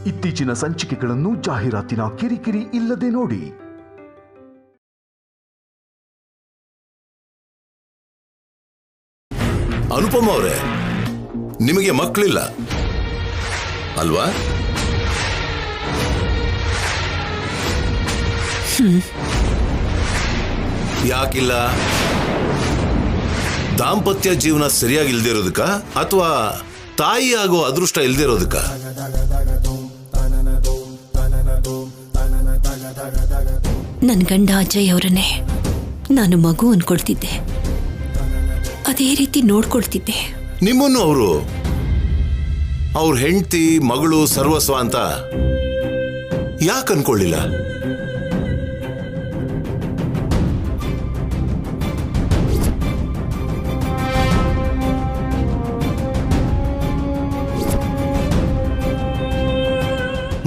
ಇತ್ತೀಚಿನ ಸಂಚಿಕೆಗಳನ್ನು ಜಾಹೀರಾತಿನ ಕಿರಿಕಿರಿ ಇಲ್ಲದೆ ನೋಡಿ. ಅನುಪಮ ಅವರೇ, ನಿಮಗೆ ಮಕ್ಕಳಿಲ್ಲ ಅಲ್ವಾ? ಯಾಕಿಲ್ಲ? ದಾಂಪತ್ಯ ಜೀವನ ಸರಿಯಾಗಿ ಇಲ್ದೇ ಇರೋದಕ್ಕ ಅಥವಾ ತಾಯಿ ಆಗೋ ಅದೃಷ್ಟ ಇಲ್ದೇ ಇರೋದಕ್ಕ? ನನ್ನ ಗಂಡ ಅಜಯ್ ಅವರನ್ನೇ ನಾನು ಮಗು ಅನ್ಕೊಳ್ತಿದ್ದೆ, ಅದೇ ರೀತಿ ನೋಡ್ಕೊಳ್ತಿದ್ದೆ. ನಿಮ್ಮನ್ನು ಅವ್ರ ಹೆಂಡತಿ ಮಗಳು ಸರ್ವಸ್ವ ಅಂತ ಯಾಕೆ ಅನ್ಕೊಳ್ಳಿಲ್ಲ?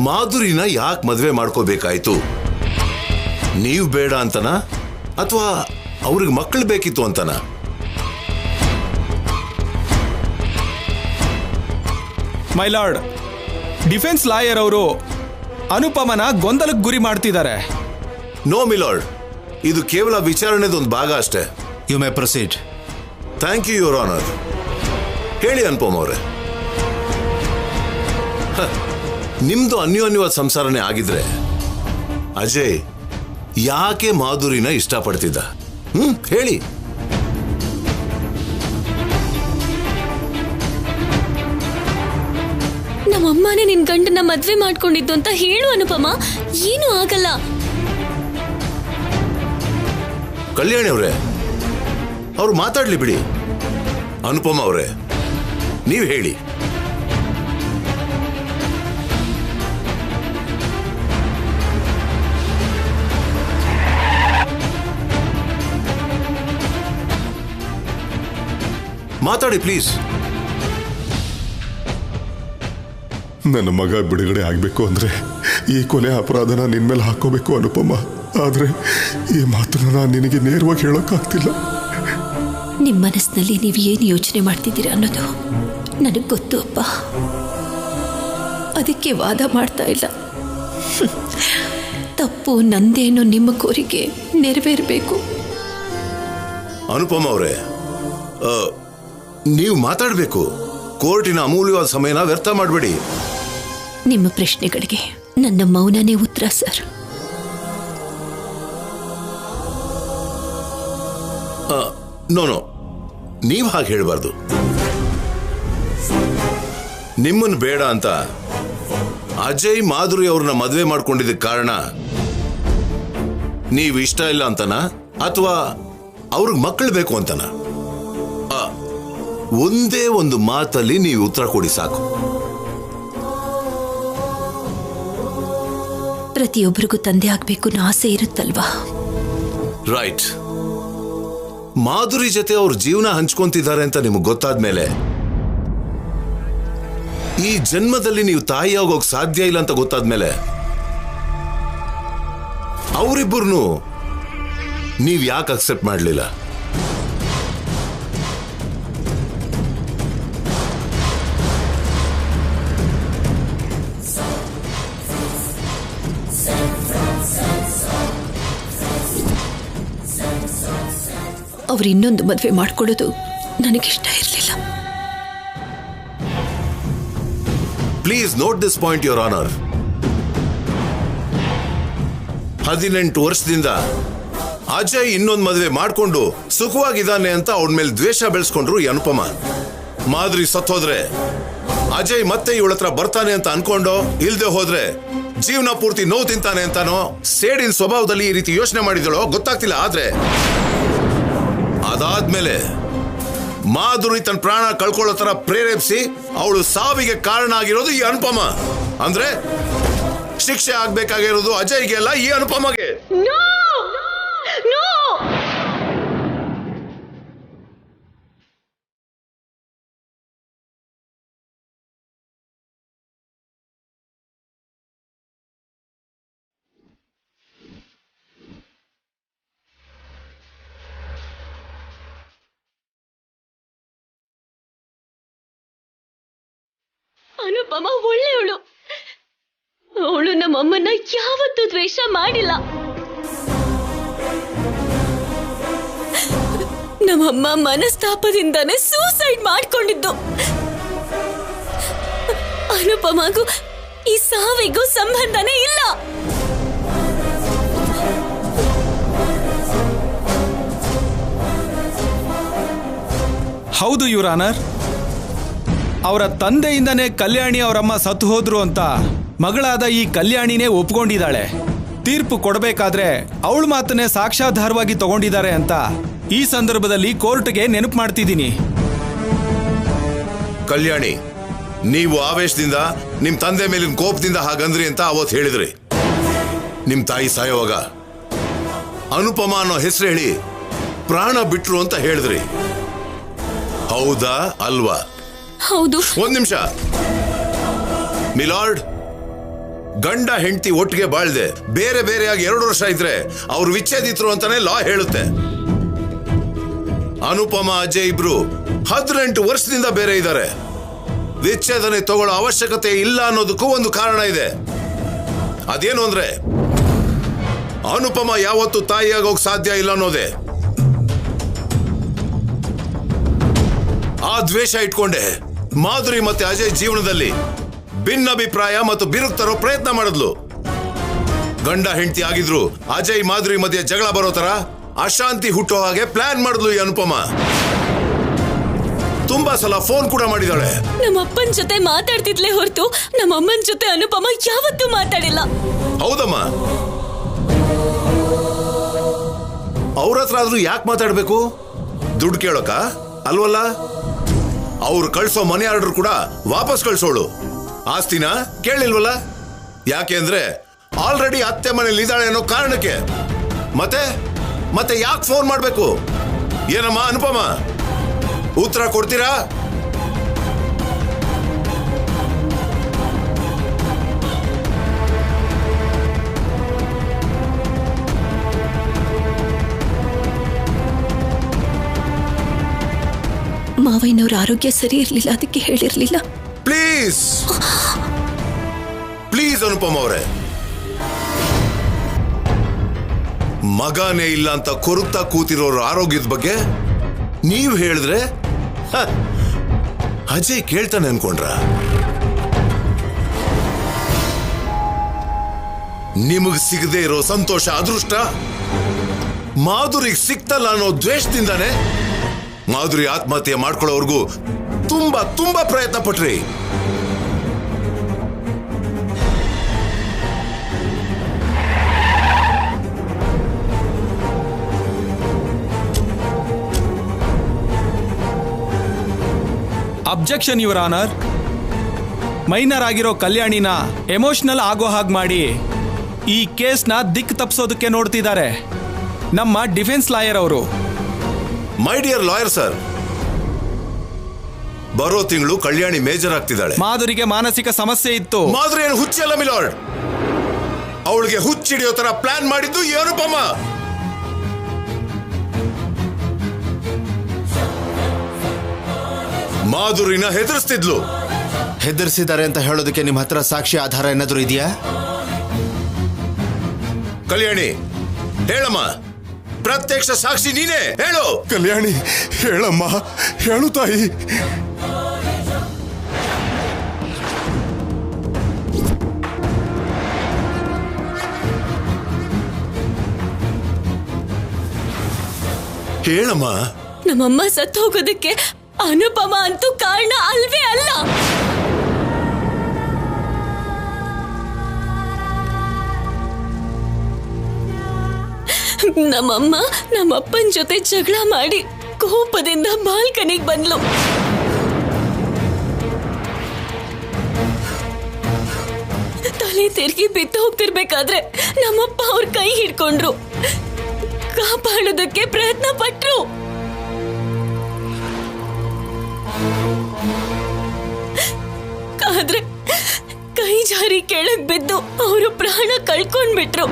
ಮಾಧುರಿನ ಯಾಕೆ ಮದುವೆ ಮಾಡ್ಕೋಬೇಕಾಯ್ತು? ನೀವು ಬೇಡ ಅಂತನಾ ಅಥವಾ ಅವ್ರಿಗೆ ಮಕ್ಕಳು ಬೇಕಿತ್ತು ಅಂತನಾ? ಮೈ ಲಾರ್ಡ್, ಡಿಫೆನ್ಸ್ ಲಾಯರ್ ಅವರು ಅನುಪಮನ ಗೊಂದಲಕ್ಕೆ ಗುರಿ ಮಾಡ್ತಿದ್ದಾರೆ. ನೋ ಮಿಲಾರ್ಡ್, ಇದು ಕೇವಲ ವಿಚಾರಣೆದೊಂದು ಭಾಗ ಅಷ್ಟೇ. You may proceed. Thank you your honour. ಹೇಳಿ ಅನುಪಮ್ ಅವರೇ, ನಿಮ್ದು ಅನ್ಯೋನ್ಯವಾದ ಸಂಸಾರನೇ ಆಗಿದ್ರೆ ಅಜಯ್ ಯಾಕೆ ಮಾಧುರಿನ ಇಷ್ಟಪಡ್ತಿದ್ದ? ಹೇಳಿ. ನಮ್ಮಮ್ಮನೇ ನಿನ್ ಗಂಡನ ಮದ್ವೆ ಮಾಡ್ಕೊಂಡಿದ್ದು ಅಂತ ಹೇಳು ಅನುಪಮ. ಏನೂ ಆಗಲ್ಲ. ಕಲ್ಯಾಣಿ ಅವರೇ, ಅವ್ರು ಮಾತಾಡ್ಲಿ ಬಿಡಿ. ಅನುಪಮ ಅವರೇ, ನೀವು ಹೇಳಿ. ಮಾತಾಡಿ ಪ್ಲೀಸ್. ನನ್ನ ಮಗ ಬಿಡುಗಡೆ ಆಗಬೇಕು ಅಂದರೆ ಈ ಕೊನೆ ಅಪರಾಧನ ನಿನ್ನ ಮೇಲೆ ಹಾಕೋಬೇಕು ಅನುಪಮ. ಆದರೆ ಈ ಮಾತನ್ನ ನಾನು ನಿನಗೆ ನೇರವಾಗಿ ಹೇಳೋಕ್ಕಾಗ್ತಿಲ್ಲ. ನಿಮ್ಮ ಮನಸ್ಸಿನಲ್ಲಿ ನೀವು ಏನು ಯೋಚನೆ ಮಾಡ್ತಿದ್ದೀರಾ ಅನ್ನೋದು ನನಗೆ ಗೊತ್ತು ಅಪ್ಪ. ಅದಕ್ಕೆ ವಾದ ಮಾಡ್ತಾ ಇಲ್ಲ. ತಪ್ಪು ನಂದೇನೋ ನಿಮ್ಮ ಕೋರಿಕೆ ನೆರವೇರಬೇಕು. ಅನುಪಮ ಅವರೇ, ನೀವು ಮಾತಾಡಬೇಕು. ಕೋರ್ಟಿನ ಅಮೂಲ್ಯವಾದ ಸಮಯನ ವ್ಯರ್ಥ ಮಾಡಬೇಡಿ. ನಿಮ್ಮ ಪ್ರಶ್ನೆಗಳಿಗೆ ನನ್ನ ಮೌನನೇ ಉತ್ತರ ಸರ್. ನೋ, ನೀವು ಹಾಗೆ ಹೇಳಬಾರ್ದು. ನಿಮ್ಮನ್ನು ಬೇಡ ಅಂತ ಅಜಯ್ ಮಾಧುರಿ ಅವ್ರನ್ನ ಮದುವೆ ಮಾಡ್ಕೊಂಡಿದ್ದಕ್ಕೆ ಕಾರಣ ನೀವು ಇಷ್ಟ ಇಲ್ಲ ಅಂತನಾ ಅಥವಾ ಅವ್ರಿಗೆ ಮಕ್ಕಳು ಬೇಕು ಅಂತನಾ? ಒಂದೇ ಒಂದು ಮಾತಲ್ಲಿ ನೀವು ಉತ್ತರ ಕೊಡಿ ಸಾಕು. ಪ್ರತಿಯೊಬ್ಬರಿಗೂ ತಂದೆ ಆಗ್ಬೇಕು ಅನ್ನೋ ಆಸೆ ಇರುತ್ತಲ್ವಾ? ರೈಟ್. ಮಾಧುರಿ ಜೊತೆ ಅವ್ರ ಜೀವನ ಹಂಚ್ಕೊಂತಿದ್ದಾರೆ ಅಂತ ನಿಮಗೆ ಗೊತ್ತಾದ್ಮೇಲೆ ಈ ಜನ್ಮದಲ್ಲಿ ನೀವು ತಾಯಿ ಆಗೋಕ್ ಸಾಧ್ಯ ಇಲ್ಲ ಅಂತ ಗೊತ್ತಾದ್ಮೇಲೆ ಅವರಿಬ್ಬರನ್ನು ನೀವು ಯಾಕೆ ಅಕ್ಸೆಪ್ಟ್ ಮಾಡಲಿಲ್ಲ? ಅವ್ರು ಇನ್ನೊಂದು ಮದುವೆ ಮಾಡ್ಕೊಳ್ಳೋದು ನನಗಿಷ್ಟ ಇರಲಿಲ್ಲ. Please note this point your honour. 18 ವರ್ಷದಿಂದ ಅಜಯ್ ಇನ್ನೊಂದು ಮದುವೆ ಮಾಡಿಕೊಂಡು ಸುಖವಾಗಿದ್ದಾನೆ ಅಂತ ಅವಳ ಮೇಲೆ ದ್ವೇಷ ಬೆಳೆಸ್ಕೊಂಡ್ರು ಈ ಅನುಪಮ. ಮಾಧುರಿ ಸತ್ತೋದ್ರೆ ಅಜಯ್ ಮತ್ತೆ ಇವಳ ಹತ್ರ ಬರ್ತಾನೆ ಅಂತ ಅನ್ಕೊಂಡು, ಇಲ್ದೆ ಹೋದ್ರೆ ಜೀವನ ಪೂರ್ತಿ ನೋವು ತಿಂತಾನೆ ಅಂತಾನೋ ಸೇಡಿನ ಸ್ವಭಾವದಲ್ಲಿ ಈ ರೀತಿ ಯೋಚನೆ ಮಾಡಿದಳೋ ಗೊತ್ತಾಗ್ತಿಲ್ಲ. ಆದ್ರೆ ಅದಾದ್ಮೇಲೆ ಮಾಧುರಿ ತನ್ನ ಪ್ರಾಣ ಕಳ್ಕೊಳ್ಳೋ ತರ ಪ್ರೇರೇಪಿಸಿ ಅವಳು ಸಾವಿಗೆ ಕಾರಣ ಆಗಿರೋದು ಈ ಅನುಪಮ. ಅಂದ್ರೆ ಶಿಕ್ಷೆ ಆಗ್ಬೇಕಾಗಿರೋದು ಅಜಯ್ಗೆ ಅಲ್ಲ, ಈ ಅನುಪಮಗೆ. ಅನುಪಮ ಒಳ್ಳೆಯವಳು. ನಮ್ಮಮ್ಮನ್ನ ಯಾವತ್ತೂ ದ್ವೇಷ ಮಾಡಿಲ್ಲ. ನಮ್ಮಮ್ಮ ಮನಸ್ತಾಪದಿಂದಾನೇ ಸೂಸೈಡ್ ಮಾಡ್ಕೊಂಡಿದ್ದು. ಅನುಪಮಗೂ ಈ ಸಾವಿಗೂ ಸಂಬಂಧನೇ ಇಲ್ಲ. ಹೌದು ಯುವರ್ ಆನರ್, ಅವರ ತಂದೆಯಿಂದನೇ ಕಲ್ಯಾಣಿ ಅವರಮ್ಮ ಸತ್ತು ಹೋದ್ರು ಅಂತ ಮಗಳಾದ ಈ ಕಲ್ಯಾಣಿನೇ ಒಪ್ಕೊಂಡಿದ್ದಾಳೆ. ತೀರ್ಪು ಕೊಡಬೇಕಾದ್ರೆ ಅವಳ ಮಾತನ್ನೇ ಸಾಕ್ಷ್ಯಾಧಾರವಾಗಿ ತಗೊಂಡಿದ್ದಾರೆ ಅಂತ ಈ ಸಂದರ್ಭದಲ್ಲಿ ಕೋರ್ಟ್ಗೆ ನೆನಪು ಮಾಡ್ತಿದ್ದೀನಿ. ಕಲ್ಯಾಣಿ, ನೀವು ಆವೇಶದಿಂದ ನಿಮ್ ತಂದೆ ಮೇಲಿನ ಕೋಪದಿಂದ ಹಾಗಂದ್ರಿ ಅಂತ ಅವತ್ತು ಹೇಳಿದ್ರಿ. ನಿಮ್ ತಾಯಿ ಸಾಯೋವಾಗ ಅನುಪಮ ಅನ್ನೋ ಹೆಸರು ಹೇಳಿ ಪ್ರಾಣ ಬಿಟ್ರು ಅಂತ ಹೇಳಿದ್ರಿ. ಹೌದಾ ಅಲ್ವಾ? ಹೌದು. ಒಂದ್ ನಿಮಿಷ ಮಿಲಾರ್ಡ್, ಗಂಡ ಹೆಂಡತಿ ಒಟ್ಟಿಗೆ ಬಾಳ್ದೆ ಬೇರೆ ಬೇರೆಯಾಗಿ 2 ವರ್ಷ ಇದ್ರೆ ಅವ್ರು ವಿಚ್ಛೇದಿತ್ರು ಅಂತಾನೆ ಲಾ ಹೇಳುತ್ತೆ. ಅನುಪಮ ಅಜಯ್ ಇಬ್ರು 18 ವರ್ಷದಿಂದ ಬೇರೆ ಇದ್ದಾರೆ. ವಿಚ್ಛೇದನೆ ತಗೊಳ್ಳೋ ಅವಶ್ಯಕತೆ ಇಲ್ಲ ಅನ್ನೋದಕ್ಕೂ ಒಂದು ಕಾರಣ ಇದೆ. ಅದೇನು ಅಂದ್ರೆ ಅನುಪಮ ಯಾವತ್ತೂ ತಾಯಿಯಾಗೋಕ್ ಸಾಧ್ಯ ಇಲ್ಲ ಅನ್ನೋದೇ. ಆ ದ್ವೇಷ ಇಟ್ಕೊಂಡೆ ಮಾಧುರಿ ಮತ್ತೆ ಅಜಯ್ ಜೀವನದಲ್ಲಿ ಭಿನ್ನಾಭಿಪ್ರಾಯ ಮತ್ತು ಬಿರುಕು ತರೋ ಪ್ರಯತ್ನ ಮಾಡಿದ್ಲು. ಗಂಡ ಹೆಂಡತಿ ಆಗಿದ್ರು ಅಜಯ್ ಮಾಧುರಿ ಮಧ್ಯೆ ಜಗಳ ಬರೋ ತರ ಅಶಾಂತಿ ಹುಟ್ಟೋ ಹಾಗೆ ಪ್ಲಾನ್ ಮಾಡಿದ್ಲು ಈ ಅನುಪಮ. ತುಂಬಾ ಸಲ ಫೋನ್ ಕೂಡ ಮಾಡಿದಾಳೆ. ನಮ್ಮಪ್ಪನ ಜೊತೆ ಮಾತಾಡ್ತಿದ್ಲೇ ಹೊರತು ನಮ್ಮಮ್ಮನ ಜೊತೆ ಅನುಪಮ ಯಾವತ್ತೂ ಮಾತಾಡಿಲ್ಲ. ಹೌದಮ್ಮ, ಅವ್ರ ಹತ್ರ ಆದ್ರೂ ಯಾಕೆ ಮಾತಾಡ್ಬೇಕು? ದುಡ್ಡು ಕೇಳೋಕ ಅಲ್ವಲ್ಲ? ಅವ್ರು ಕಳ್ಸೋ ಮನಿ ಆರ್ಡರ್ ಕೂಡ ವಾಪಸ್ ಕಳ್ಸೋಳು. ಆಸ್ತಿನ ಕೇಳಿಲ್ವಲ್ಲ? ಯಾಕೆ ಅಂದ್ರೆ ಆಲ್ರೆಡಿ ಅತ್ತೆ ಮನೇಲಿ ಇದ್ದಾಳೆ ಅನ್ನೋ ಕಾರಣಕ್ಕೆ. ಮತ್ತೆ ಯಾಕೆ ಫೋನ್ ಮಾಡ್ಬೇಕು? ಏನಮ್ಮ ಅನುಪಮ, ಉತ್ತರ ಕೊಡ್ತೀರಾ? ಮಾವಯ್ಯನವ್ರ ಆರೋಗ್ಯ ಸರಿ ಇರ್ಲಿಲ್ಲ, ಅದಕ್ಕೆ ಹೇಳಿರ್ಲಿಲ್ಲ. ಪ್ಲೀಸ್ ಪ್ಲೀಸ್ ಅನುಪಮ ಅವರೇ, ಮಗನೇ ಇಲ್ಲ ಅಂತ ಕೊರುತ್ತಾ ಕೂತಿರೋರ ಆರೋಗ್ಯದ ಬಗ್ಗೆ ನೀವು ಹೇಳಿದ್ರೆ ಅಜಯ್ ಕೇಳ್ತಾನೆ ಅನ್ಕೊಂಡ್ರ? ನಿಮಗ್ ಸಿಗದೆ ಇರೋ ಸಂತೋಷ ಅದೃಷ್ಟ ಮಾಧುರಿಗೆ ಸಿಕ್ತಲ್ಲ ಅನ್ನೋ ದ್ವೇಷದಿಂದಾನೆ ಮಾಧುರಿ ಆತ್ಮಹತ್ಯೆ ಮಾಡ್ಕೊಳ್ಳೋವರೆಗೂ ತುಂಬಾ ಪ್ರಯತ್ನ ಪಟ್ರಿ. Objection your honour. ಮೈನರ್ ಆಗಿರೋ ಕಲ್ಯಾಣಿನ ಎಮೋಷನಲ್ ಆಗೋ ಹಾಗೆ ಮಾಡಿ ಈ ಕೇಸ್ನ ದಿಕ್ಕು ತಪ್ಪಿಸೋದಕ್ಕೆ ನೋಡ್ತಿದ್ದಾರೆ ನಮ್ಮ ಡಿಫೆನ್ಸ್ ಲಾಯರ್ ಅವರು. ಮೈ ಡಿಯರ್ ಲಾಯರ್ ಸರ್, ಬರೋ ತಿಂಗಳು ಕಲ್ಯಾಣಿ ಮೇಜರ್ ಆಗ್ತಿದ್ದಾಳೆ. ಮಾಧುರಿಗೆ ಮಾನಸಿಕ ಸಮಸ್ಯೆ ಇತ್ತು. ಮಾಧುರಿ ಏನು ಹುಚ್ಚಲ್ಲ ಮಿಲಾರ್ಡ್, ಅವಳಿಗೆ ಹುಚ್ಚಿಡಿಯೋ ತರ ಪ್ಲಾನ್ ಮಾಡಿದ್ದು ಈ ಅನುಪಮ. ಮಾಧುರಿನ ಹೆದರ್ಸ್ತಿದ್ಲು. ಹೆದರ್ಸಿದ್ದಾರೆ ಅಂತ ಹೇಳೋದಕ್ಕೆ ನಿಮ್ಮ ಹತ್ರ ಸಾಕ್ಷಿ ಆಧಾರ ಏನಾದರೂ ಇದೆಯಾ? ಕಲ್ಯಾಣಿ ಹೇಳಮ್ಮ, ಪ್ರತ್ಯಕ್ಷ ಸಾಕ್ಷಿ ನೀನೇ ಹೇಳು. ಕಲ್ಯಾಣಿ ಹೇಳಮ್ಮ, ಹೇಳು ತಾಯಿ. ಹೇಳಮ್ಮ. ನಮ್ಮಮ್ಮ ಸತ್ತು ಹೋಗೋದಕ್ಕೆ ಅನುಪಮ ಅಂತೂ ಕಾರಣ ಅಲ್ವೇ ಅಲ್ಲ. ನಮ್ಮಮ್ಮ ನಮ್ಮಪ್ಪನ ಜೊತೆ ಜಗಳ ಮಾಡಿ ಕೋಪದಿಂದ ಬಾಲ್ಕನಿಗೆ ಬಂದ್ಲು. ತಲೆ ತಿರುಗಿ ಬಿದ್ದು ಹೋಗ್ತಿರ್ಬೇಕಾದ್ರೆ ನಮ್ಮಪ್ಪ ಅವ್ರ ಕೈ ಹಿಡ್ಕೊಂಡ್ರು, ಕಾಪಾಡೋದಕ್ಕೆ ಪ್ರಯತ್ನ ಪಟ್ರು. ಆದ್ರೆ ಕೈ ಜಾರಿ ಕೆಳಗ್ ಬಿದ್ದು ಅವರು ಪ್ರಾಣ ಕಳ್ಕೊಂಡ್ಬಿಟ್ರು.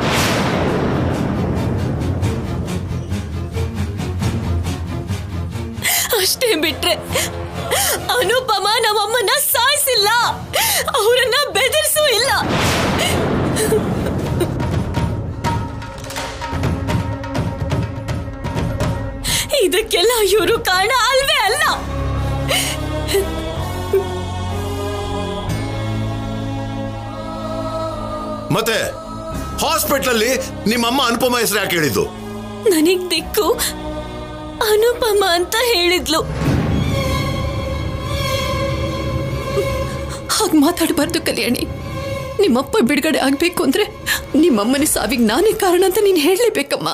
ಅಷ್ಟೇ ಬಿಟ್ರೆ ಅನುಪಮ ನಮ್ಮಮ್ಮನ ಸಾಯಿಸಿಲ್ಲ, ಅವರನ್ನ ಬೆದರಿಸೂ ಇಲ್ಲ. ಇವರು ಕಾರಣ ಅಲ್ವೇ ಅಲ್ಲ. ಮತ್ತೆ ಹಾಸ್ಪಿಟ್ಲಲ್ಲಿ ನಿಮ್ಮಮ್ಮ ಅನುಪಮ ಹೆಸರು ಯಾಕೆ ಹೇಳಿದ್ದು? ನನಗ್ ದಿಕ್ಕು ಅನುಪಮ ಅಂತ ಹೇಳಿದ್ಲು. ಹಾಗೆ ಮಾತಾಡಬಾರ್ದು ಕಲ್ಯಾಣಿ. ನಿಮ್ಮಪ್ಪ ಬಿಡುಗಡೆ ಆಗ್ಬೇಕು ಅಂದ್ರೆ ನಿಮ್ಮಮ್ಮನ ಸಾವಿಗೆ ನಾನೇ ಕಾರಣ ಅಂತ ನೀನು ಹೇಳಲೇಬೇಕಮ್ಮ.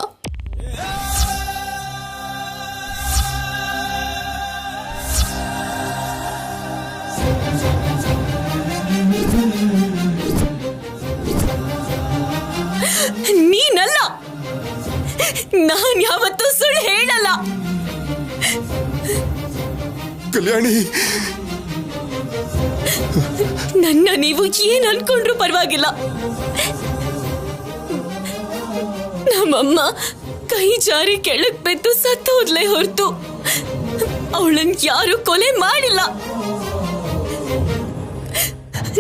ನೀನಲ್ಲ, ನಾನ್ ಯಾವತ್ತೂ ಸುಳ್ಳು ಹೇಳಲ್ಲ. ಕಲ್ಯಾಣಿ, ನನ್ನ ನೀವು ಏನ್ ಅನ್ಕೊಂಡ್ರು ಪರವಾಗಿಲ್ಲ. ನಮ್ಮಮ್ಮ ಕೈ ಜಾರಿ ಕೆಳಗ್ ಬಿದ್ದು ಸತ್ತು ಹೋದ್ಲೇ ಹೊರತು ಅವಳನ್ ಯಾರು ಕೊಲೆ ಮಾಡಿಲ್ಲ.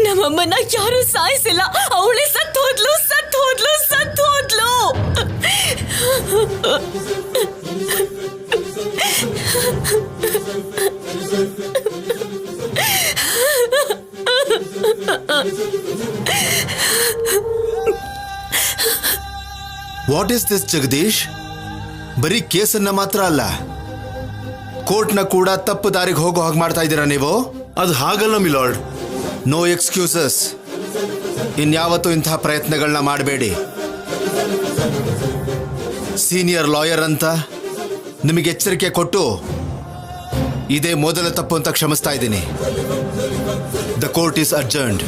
ನಮ್ಮಮ್ಮನ ಯಾರು ಸಾಯಿಸಿಲ್ಲ. ಅವಳೇ ಸತ್ತು ಹೋದ್ಲು, ಸತ್ತು ಹೋದ್ಲು, ಸತ್ತು ಹೋದ್ಲು. What is this Jagadish? ಬರೀ ಕೇಸನ್ನ ಮಾತ್ರ ಅಲ್ಲ, ಕೋರ್ಟ್ನ ಕೂಡ ತಪ್ಪು ದಾರಿಗೆ ಹೋಗೋ ಹಾಗೆ ಮಾಡ್ತಾ ಇದ್ದೀರಾ ನೀವು. ಅದು ಹಾಗಲ್ಲ ಮಿಲಾರ್ಡ್. No excuses. ಇನ್ಯಾವತ್ತೂ ಇಂತಹ ಪ್ರಯತ್ನಗಳನ್ನ ಮಾಡಬೇಡಿ. ಸೀನಿಯರ್ ಲಾಯರ್ ಅಂತ ನಿಮಗೆ ಎಚ್ಚರಿಕೆ ಕೊಟ್ಟು ಇದೇ ಮೊದಲ ತಪ್ಪು ಅಂತ ಕ್ಷಮಿಸ್ತಾ ಇದ್ದೀನಿ. The court is adjourned.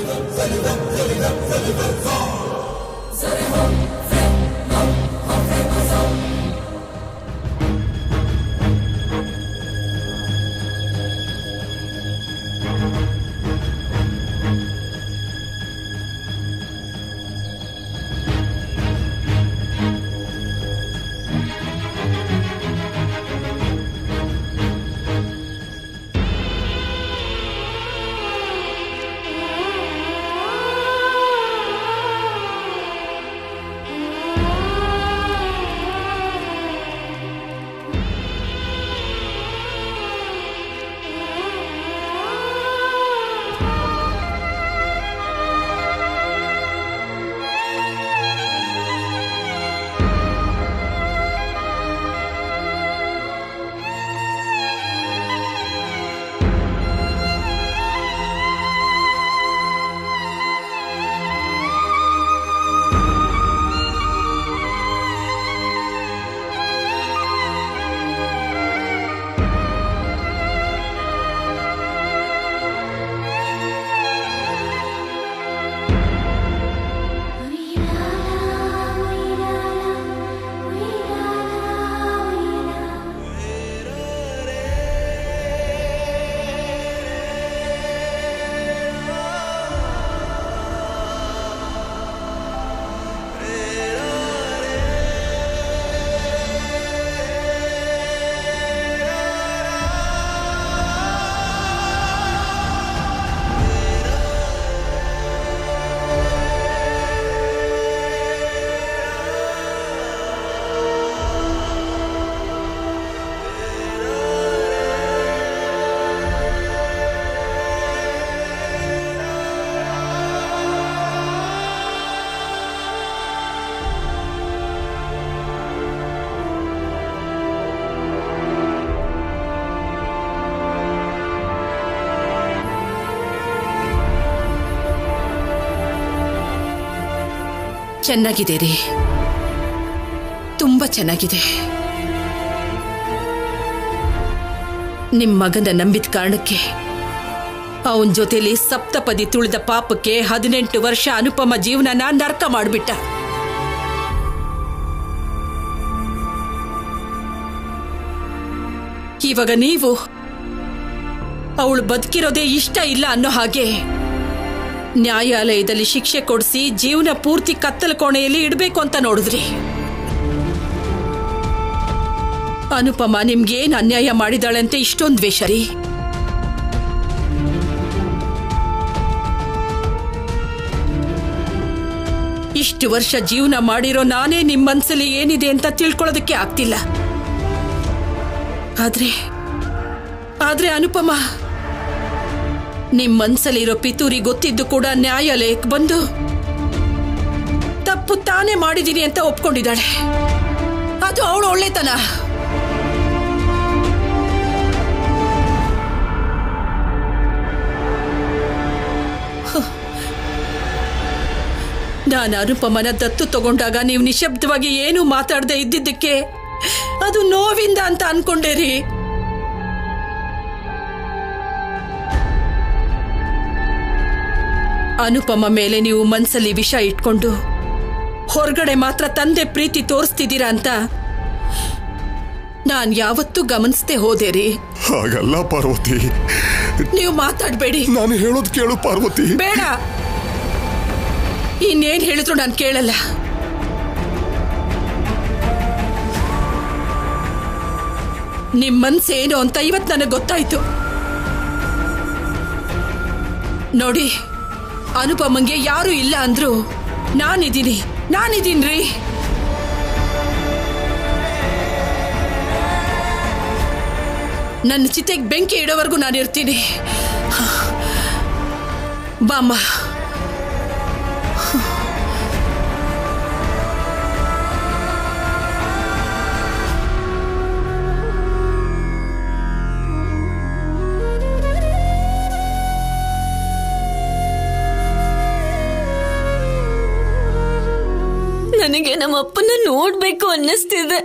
ಚೆನ್ನಾಗಿದೆ ರೀ, ತುಂಬಾ ಚೆನ್ನಾಗಿದೆ. ನಿಮ್ ಮಗನ ನಂಬಿದ ಕಾರಣಕ್ಕೆ ಅವನ ಜೊತೆಲಿ ಸಪ್ತಪದಿ ತುಳಿದ ಪಾಪಕ್ಕೆ 18 ವರ್ಷ ಅನುಪಮ ಜೀವನನ ನರಕ ಮಾಡಿಬಿಟ್ಟ. ಇವಾಗ ನೀವು ಅವಳು ಬದುಕಿರೋದೇ ಇಷ್ಟ ಇಲ್ಲ ಅನ್ನೋ ಹಾಗೆ ನ್ಯಾಯಾಲಯದಲ್ಲಿ ಶಿಕ್ಷೆ ಕೊಡಿಸಿ ಜೀವನ ಪೂರ್ತಿ ಕತ್ತಲ ಕೋಣೆಯಲ್ಲಿ ಇಡಬೇಕು ಅಂತ ನೋಡಿದ್ರಿ. ಅನುಪಮ ನಿಮ್ಗೇನು ಅನ್ಯಾಯ ಮಾಡಿದಾಳೆ ಅಂತ ಇಷ್ಟೊಂದು ದ್ವೇಷ ರೀ? ಇಷ್ಟು ವರ್ಷ ಜೀವನ ಮಾಡಿರೋ ನಾನೇ ನಿಮ್ಮ ಮನಸ್ಸಲ್ಲಿ ಏನಿದೆ ಅಂತ ತಿಳ್ಕೊಳ್ಳೋದಕ್ಕೆ ಆಗ್ತಿಲ್ಲ. ಆದ್ರೆ ಅನುಪಮ, ನಿಮ್ ಮನ್ಸಲ್ಲಿರೋ ಪಿತೂರಿ ಗೊತ್ತಿದ್ದು ಕೂಡ ನ್ಯಾಯಾಲಯಕ್ಕೆ ಬಂದು ತಪ್ಪು ತಾನೇ ಮಾಡಿದೀನಿ ಅಂತ ಒಪ್ಕೊಂಡಿದ್ದಾಳೆ. ಅದು ಅವಳು ಒಳ್ಳೆತನ. ನಾನು ಅನುಪಮನ ದತ್ತು ತಗೊಂಡಾಗ ನೀವು ನಿಶಬ್ದವಾಗಿ ಏನೂ ಮಾತಾಡದೆ ಇದ್ದಿದ್ದಕ್ಕೆ ಅದು ನೋವಿಂದ ಅಂತ ಅನ್ಕೊಂಡೆ ರೀ. ಅನುಪಮ ಮೇಲೆ ನೀವು ಮನ್ಸಲ್ಲಿ ವಿಷ ಇಟ್ಕೊಂಡು ಹೊರಗಡೆ ಮಾತ್ರ ತಂದೆ ಪ್ರೀತಿ ತೋರಿಸ್ತಿದ್ದೀರಾ ಅಂತ ನಾನ್ ಯಾವತ್ತೂ ಗಮನಿಸದೆ ಹೋದೆ ರೀ. ಹಾಗಲ್ಲ ಪಾರ್ವತಿ. ನೀವು ಮಾತಾಡ್ಬೇಡಿ. ನಾನು ಹೇಳೋದು ಕೇಳು ಪಾರ್ವತಿ. ಬೇಡ, ಇನ್ನೇನ್ ಹೇಳಿದ್ರು ನಾನು ಕೇಳಲ್ಲ. ನಿಮ್ ಮನ್ಸೇನು ಅಂತ ಇವತ್ತು ನನಗೆ ಗೊತ್ತಾಯ್ತು. ನೋಡಿ, ಅನುಪಮಂಗೆ ಯಾರು ಇಲ್ಲ ಅಂದ್ರು ನಾನಿದ್ದೀನಿ ರೀ. ನನ್ನ ಚಿತೆಗೆ ಬೆಂಕಿ ಇಡೋವರೆಗೂ ನಾನು ಇರ್ತೀನಿ. ಬಾಮ್ಮ. ನನಗೆ ನಮ್ಮ ಅಪ್ಪನ ನೋಡ್ಬೇಕು ಅನ್ನಿಸ್ತಿದೆ.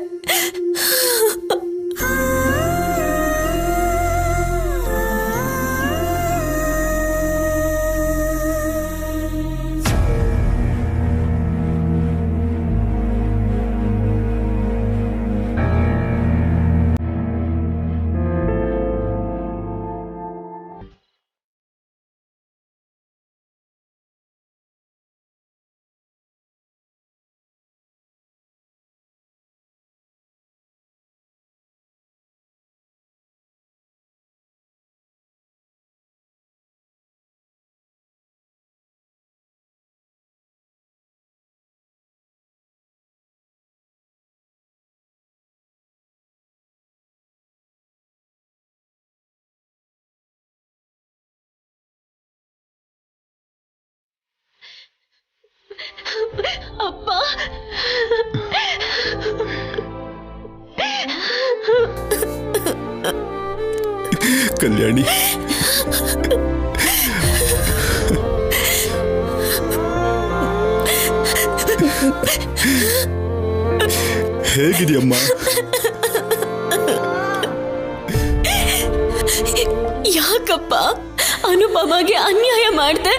ಅಪ್ಪ, ಕಲ್ಯಾಣಿ, ಹೇಗಿದೆಯಮ್ಮ? ಯಾಕಪ್ಪ ಅನುಪಮಗೆ ಅನ್ಯಾಯ ಮಾಡ್ದೆ?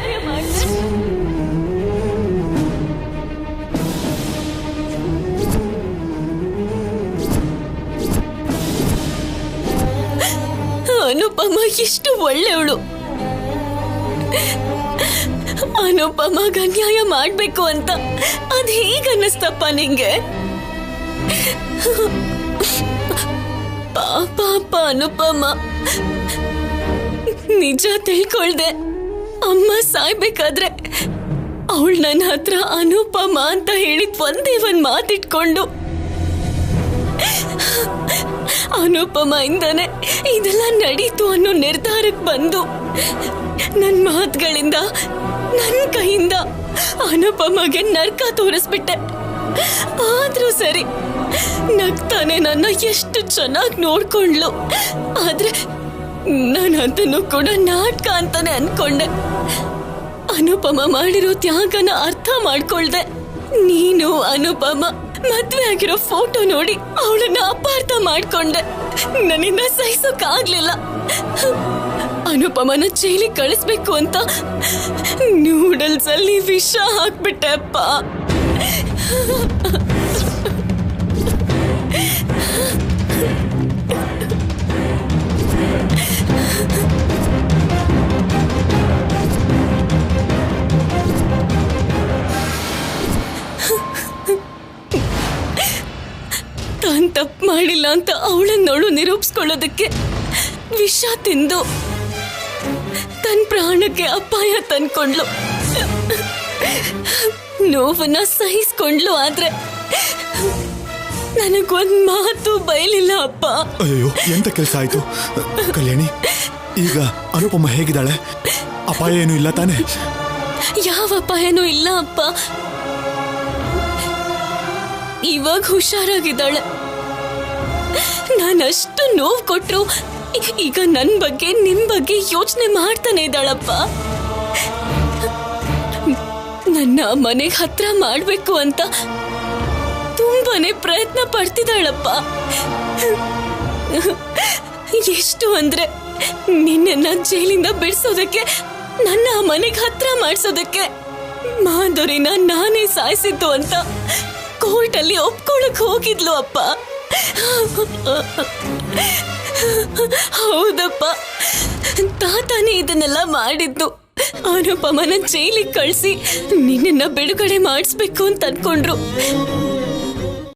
ಅನುಪಮ ಎಷ್ಟು ಒಳ್ಳೆಯವಳು. ಅನುಪಮಗ ಅನ್ಯಾಯ ಮಾಡ್ಬೇಕು ಅಂತ ಅದ್ ಹೇಗ ಅನ್ನಿಸ್ತಪ್ಪ ನಿಂಗೆ? ಪಾಪ ಅನುಪಮ, ನಿಜ ತಿಳ್ಕೊಳ್ದೆ ಅಮ್ಮ ಸಾಯ್ಬೇಕಾದ್ರೆ ಅವಳು ನನ್ನ ಹತ್ರ ಅನುಪಮ ಅಂತ ಹೇಳಿದ್ ಒಂದೇ ಒಂದ್ ಮಾತಿಟ್ಕೊಂಡು ಅನುಪಮ ಇಂದಾನೆ ಇದೆಲ್ಲ ನಡೀತು ಅನ್ನೋ ನಿರ್ಧಾರಕ್ಕೆ ಬಂದು ನನ್ನ ಮಾತುಗಳಿಂದ ನನ್ನ ಕೈಯಿಂದ ಅನುಪಮಗೆ ನರ್ಕ ತೋರಿಸ್ಬಿಟ್ಟೆ. ಆದ್ರೂ ಸರಿ, ನಗ್ತಾನೆ ನನ್ನ ಎಷ್ಟು ಚೆನ್ನಾಗಿ ನೋಡ್ಕೊಂಡ್ಲು. ಆದ್ರೆ ನಾನು ಅದನ್ನು ಕೂಡ ನಾಟಕ ಅಂತಾನೆ ಅನ್ಕೊಂಡೆ. ಅನುಪಮ ಮಾಡಿರೋ ತ್ಯಾಗನ ಅರ್ಥ ಮಾಡ್ಕೊಳ್ದೆ. ನೀನು ಅನುಪಮ ಮದ್ವೆ ಆಗಿರೋ ಫೋಟೋ ನೋಡಿ ಅವಳನ್ನ ಅಪಾರ್ಥ ಮಾಡ್ಕೊಂಡೆ. ನನ್ನಿಂದ ಸಹಿಸೋಕಾಗ್ಲಿಲ್ಲ. ಅನುಪಮನ ಜೈಲಿಗೆ ಕಳಿಸ್ಬೇಕು ಅಂತ ನೂಡಲ್ಸ್ ಅಲ್ಲಿ ವಿಷ ಹಾಕ್ಬಿಟ್ಟೆ ಅಪ್ಪ. ತಾನ್ ತಪ್ಪು ಮಾಡಿಲ್ಲ ಅಂತ ಅವಳನ್ನವಳು ನಿರೂಪಿಸ್ಕೊಳ್ಳೋದಕ್ಕೆ ವಿಷ ತಿಂದು ತನ್ನ ಪ್ರಾಣಕ್ಕೆ ಅಪಾಯ ತಂದ್ಕೊಂಡ್ಲು. ನೋವನ್ನ ಸಹಿಸ್ಕೊಂಡ್ಲು. ಆದ್ರೆ ನನಗೊಂದ್ ಮಾತು ಬೈಲಿಲ್ಲ ಅಪ್ಪ. ಅಯ್ಯೋ, ಎಂತ ಕೆಲಸ ಆಯ್ತು ಕಲ್ಯಾಣಿ? ಈಗ ಅನುಪಮ ಹೇಗಿದ್ದಾಳೆ? ಅಪಾಯ ಏನೂ ಇಲ್ಲ ತಾನೆ? ಯಾವ ಅಪಾಯನೂ ಇಲ್ಲ ಅಪ್ಪ. ಇವಾಗ ಹುಷಾರಾಗಿದ್ದಾಳೆ. ನಾನಷ್ಟು ನೋವು ಕೊಟ್ರು ಈಗ ನನ್ ಬಗ್ಗೆ ನಿಮ್ ಬಗ್ಗೆ ಯೋಚನೆ ಮಾಡ್ತಾನೆ ಇದ್ದಾಳಪ್ಪ. ನನ್ನ ಮನೆಗೆ ಹತ್ರ ಮಾಡ್ಬೇಕು ಅಂತ ತುಂಬಾನೇ ಪ್ರಯತ್ನ ಪಡ್ತಿದ್ದಾಳಪ್ಪ. ಎಷ್ಟು ಅಂದ್ರೆ ನಿನ್ನ ಜೈಲಿಂದ ಬಿಡಿಸೋದಕ್ಕೆ, ನನ್ನ ಮನೆಗೆ ಹತ್ರ ಮಾಡಿಸೋದಕ್ಕೆ ಮಾಧುರಿನ ನಾನೇ ಸಾಯಿಸಿದ್ದು ಅಂತ ಕೋರ್ಟಲ್ಲಿ ಒಪ್ಕೊಳಕ್ ಹೋಗಿದ್ಲು ಅಪ್ಪ. ಹೌದಪ್ಪ, ತಾತಾನೇ ಇದನ್ನೆಲ್ಲ ಮಾಡಿದ್ದು. ಅನುಪಮನ ಜೈಲಿಗೆ ಕಳಿಸಿ ನಿನ್ನ ಬಿಡುಗಡೆ ಮಾಡಿಸ್ಬೇಕು ಅಂತ ಅನ್ಕೊಂಡ್ರು.